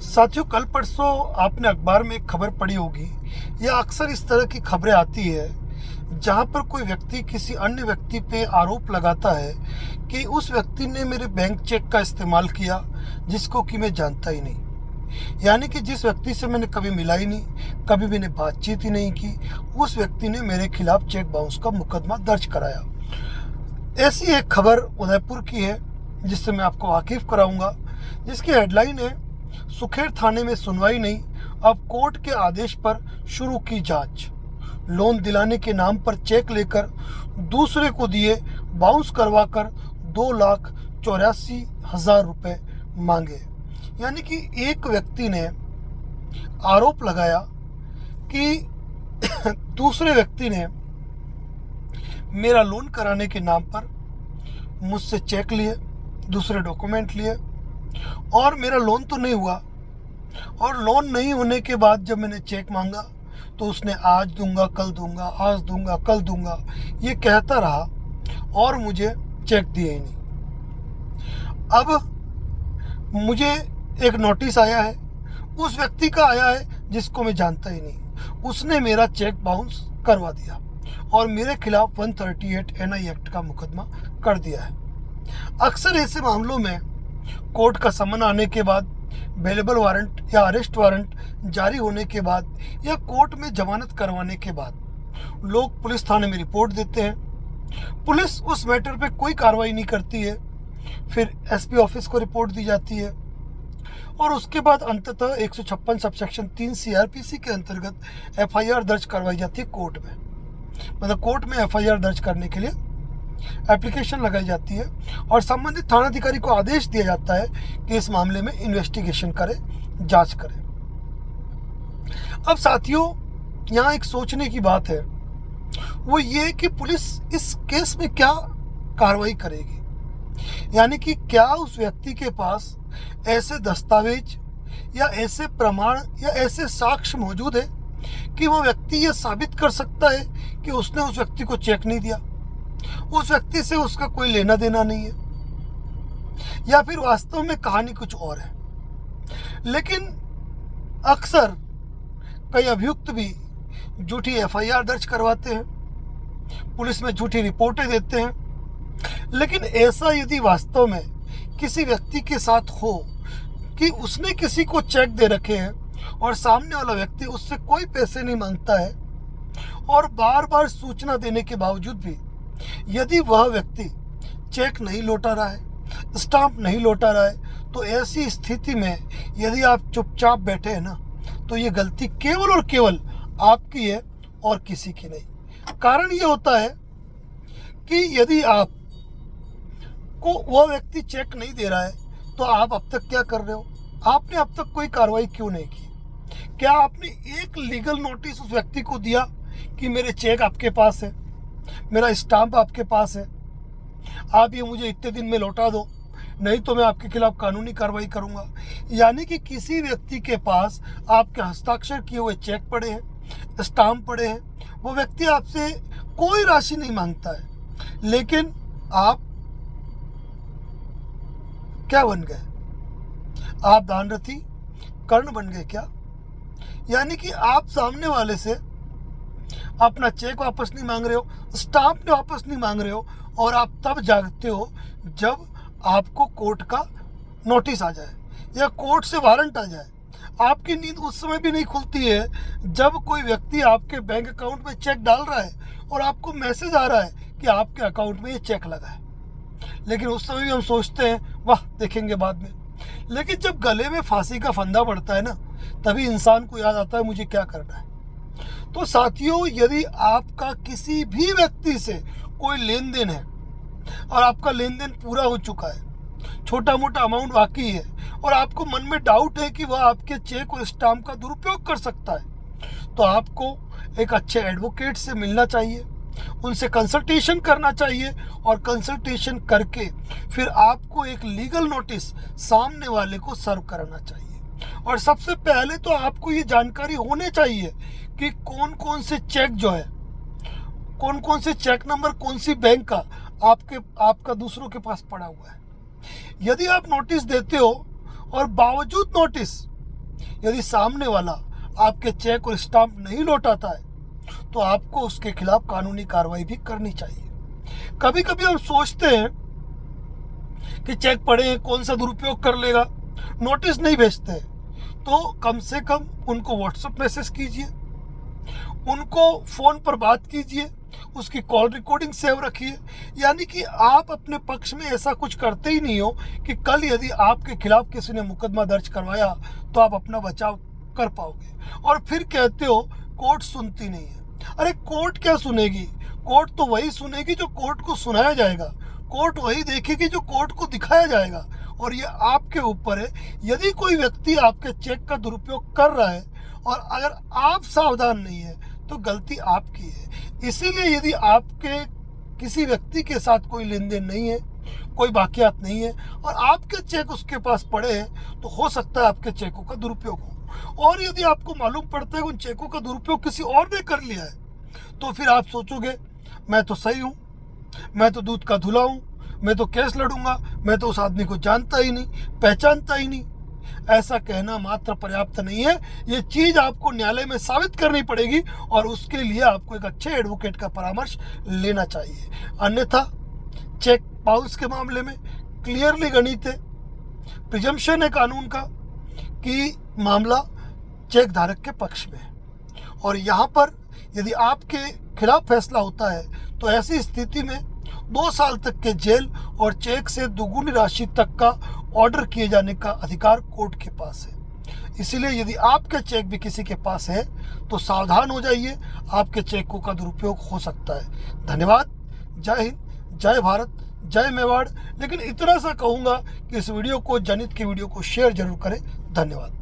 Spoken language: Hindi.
साथियों, कल परसों आपने अखबार में एक खबर पढ़ी होगी या अक्सर इस तरह की खबरें आती है जहां पर कोई व्यक्ति किसी अन्य व्यक्ति पे आरोप लगाता है कि उस व्यक्ति ने मेरे बैंक चेक का इस्तेमाल किया जिसको कि मैं जानता ही नहीं। यानी कि जिस व्यक्ति से मैंने कभी मिला ही नहीं, कभी मैंने बातचीत ही नहीं की, उस व्यक्ति ने मेरे खिलाफ चेक बाउंस का मुकदमा दर्ज कराया। ऐसी एक खबर उदयपुर की है जिससे मैं आपको वाकिफ कराऊंगा, जिसकी हेडलाइन है, सुखेर थाने में सुनवाई नहीं, अब कोर्ट के आदेश पर शुरू की जांच। लोन दिलाने के नाम पर चेक लेकर दूसरे को दिए, बाउंस करवाकर 2,84,000 रुपए मांगे। यानी कि एक व्यक्ति ने आरोप लगाया कि दूसरे व्यक्ति ने मेरा लोन कराने के नाम पर मुझसे चेक लिए, दूसरे डॉक्यूमेंट लिए और मेरा लोन तो नहीं हुआ। और लोन नहीं होने के बाद जब मैंने चेक मांगा तो उसने आज दूंगा कल दूंगा, आज दूंगा कल दूंगा, ये कहता रहा और मुझे चेक दिए ही नहीं। अब मुझे एक नोटिस आया है, उस व्यक्ति का आया है जिसको मैं जानता ही नहीं। उसने मेरा चेक बाउंस करवा दिया और मेरे खिलाफ 138 NI एक्ट का मुकदमा कर दिया है। अक्सर ऐसे मामलों में कोर्ट का समन आने के बाद, बेलेबल वारंट या अरेस्ट वारंट जारी होने के बाद या कोर्ट में जमानत करवाने के बाद लोग पुलिस थाने में रिपोर्ट देते हैं। पुलिस उस मैटर पे कोई कार्रवाई नहीं करती है, फिर SP ऑफिस को रिपोर्ट दी जाती है और उसके बाद अंततः 156 सबसेक्शन 3 CRPC के अंतर्गत FIR दर्ज करवाई जाती है कोर्ट में। मतलब कोर्ट में FIR दर्ज करने के लिए एप्लीकेशन लगाई जाती है और संबंधित थानाधिकारी को आदेश दिया जाता है कि इस मामले में इन्वेस्टिगेशन करे, जांच करे। अब साथियों, यहाँ एक सोचने की बात है, वो ये कि पुलिस इस केस में क्या कार्रवाई करेगी। यानी कि क्या उस व्यक्ति के पास ऐसे दस्तावेज या ऐसे प्रमाण या ऐसे साक्ष्य मौजूद है कि वो व्यक्ति ये साबित कर सकता है कि उसने उस व्यक्ति को चेक नहीं दिया, उस व्यक्ति से उसका कोई लेना देना नहीं है, या फिर वास्तव में कहानी कुछ और है। लेकिन अक्सर कई अभियुक्त भी झूठी FIR दर्ज करवाते हैं, पुलिस में झूठी रिपोर्टें देते हैं। लेकिन ऐसा यदि वास्तव में किसी व्यक्ति के साथ हो कि उसने किसी को चेक दे रखे हैं और सामने वाला व्यक्ति उससे कोई पैसे नहीं मांगता है और बार बार सूचना देने के बावजूद भी यदि वह व्यक्ति चेक नहीं लौटा रहा है, स्टाम्प नहीं लौटा रहा है, तो ऐसी स्थिति में यदि आप चुपचाप बैठे हैं ना, तो ये गलती केवल और केवल आपकी है और किसी की नहीं। कारण ये होता है कि यदि आप को वह व्यक्ति चेक नहीं दे रहा है तो आप अब तक क्या कर रहे हो? आपने अब तक कोई कार्रवाई क्यों नहीं की? क्या आपने एक लीगल नोटिस उस व्यक्ति को दिया कि मेरे चेक आपके पास है, मेरा स्टाम्प आपके पास है, आप ये मुझे इतने दिन में लौटा दो, नहीं तो मैं आपके खिलाफ कानूनी कार्रवाई करूंगा। यानी कि किसी व्यक्ति के पास आपके हस्ताक्षर किए हुए चेक पड़े हैं, स्टाम्प पड़े हैं, वो व्यक्ति आपसे कोई राशि नहीं मांगता है, लेकिन आप क्या बन गए? आप दानरथी कर्ण बन गए क्या? यानी कि आप सामने वाले से अपना चेक वापस नहीं मांग रहे हो, स्टाम्प वापस नहीं मांग रहे हो, और आप तब जागते हो जब आपको कोर्ट का नोटिस आ जाए या कोर्ट से वारंट आ जाए। आपकी नींद उस समय भी नहीं खुलती है जब कोई व्यक्ति आपके बैंक अकाउंट में चेक डाल रहा है और आपको मैसेज आ रहा है कि आपके अकाउंट में ये चेक लगा है। लेकिन उस समय भी हम सोचते हैं वाह देखेंगे बाद में। लेकिन जब गले में फांसी का फंदा पड़ता है ना, तभी इंसान को याद आता है मुझे क्या करना है। तो साथियों, यदि आपका किसी भी व्यक्ति से कोई लेन देन है और आपका लेन देन पूरा हो चुका है, छोटा मोटा अमाउंट बाकी है और आपको मन में डाउट है कि वह आपके चेक और स्टाम्प का दुरुपयोग कर सकता है, तो आपको एक अच्छे एडवोकेट से मिलना चाहिए, उनसे कंसल्टेशन करना चाहिए और कंसल्टेशन करके फिर आपको एक लीगल नोटिस सामने वाले को सर्व कराना चाहिए। और सबसे पहले तो आपको ये जानकारी होनी चाहिए कि कौन कौन से चेक जो है, कौन कौन से चेक नंबर कौन सी बैंक का आपका दूसरों के पास पड़ा हुआ है। यदि आप नोटिस देते हो और बावजूद नोटिस यदि सामने वाला आपके चेक और स्टाम्प नहीं लौटाता है तो आपको उसके खिलाफ कानूनी कार्रवाई भी करनी चाहिए। कभी कभी हम सोचते हैं कि चेक पड़े हैं, कौन सा दुरुपयोग कर लेगा, नोटिस नहीं भेजते हैं, तो कम से कम उनको व्हाट्सएप मैसेज कीजिए, उनको फ़ोन पर बात कीजिए, उसकी कॉल रिकॉर्डिंग सेव रखिए। यानी कि आप अपने पक्ष में ऐसा कुछ करते ही नहीं हो कि कल यदि आपके खिलाफ किसी ने मुकदमा दर्ज करवाया तो आप अपना बचाव कर पाओगे। और फिर कहते हो कोर्ट सुनती नहीं है। अरे कोर्ट क्या सुनेगी? कोर्ट तो वही सुनेगी जो कोर्ट को सुनाया जाएगा, कोर्ट वही देखेगी जो कोर्ट को दिखाया जाएगा। और ये आपके ऊपर है। यदि कोई व्यक्ति आपके चेक का दुरुपयोग कर रहा है और अगर आप सावधान नहीं है तो गलती आपकी है। इसीलिए यदि आपके किसी व्यक्ति के साथ कोई लेन देन नहीं है, कोई बाकियात नहीं है और आपके चेक उसके पास पड़े हैं तो हो सकता है आपके चेकों का दुरुपयोग हो। और यदि आपको मालूम पड़ता है कि उन चेकों का दुरुपयोग किसी और ने कर लिया है तो फिर आप सोचोगे मैं तो सही हूँ, मैं तो दूध का धुला हूँ, मैं तो केस लड़ूंगा, मैं तो उस आदमी को जानता ही नहीं, पहचानता ही नहीं। ऐसा कहना मात्र पर्याप्त नहीं है, ये चीज आपको न्यायालय में साबित करनी पड़ेगी और उसके लिए आपको एक अच्छे एडवोकेट का परामर्श लेना चाहिए। अन्यथा चेक बाउंस के मामले में क्लियरली गणित है, प्रिजम्पशन है कानून का कि मामला चेक धारक के पक्ष में है। और यहाँ पर यदि आपके खिलाफ फैसला होता है तो ऐसी स्थिति में 2 साल तक के जेल और चेक से दुगुनी राशि तक का ऑर्डर किए जाने का अधिकार कोर्ट के पास है। इसीलिए यदि आपके चेक भी किसी के पास है तो सावधान हो जाइए, आपके चेकों का दुरुपयोग हो सकता है। धन्यवाद। जय हिंद, जय भारत, जय मेवाड़। लेकिन इतना सा कहूँगा कि इस वीडियो को, जनहित की वीडियो को शेयर जरूर करें। धन्यवाद।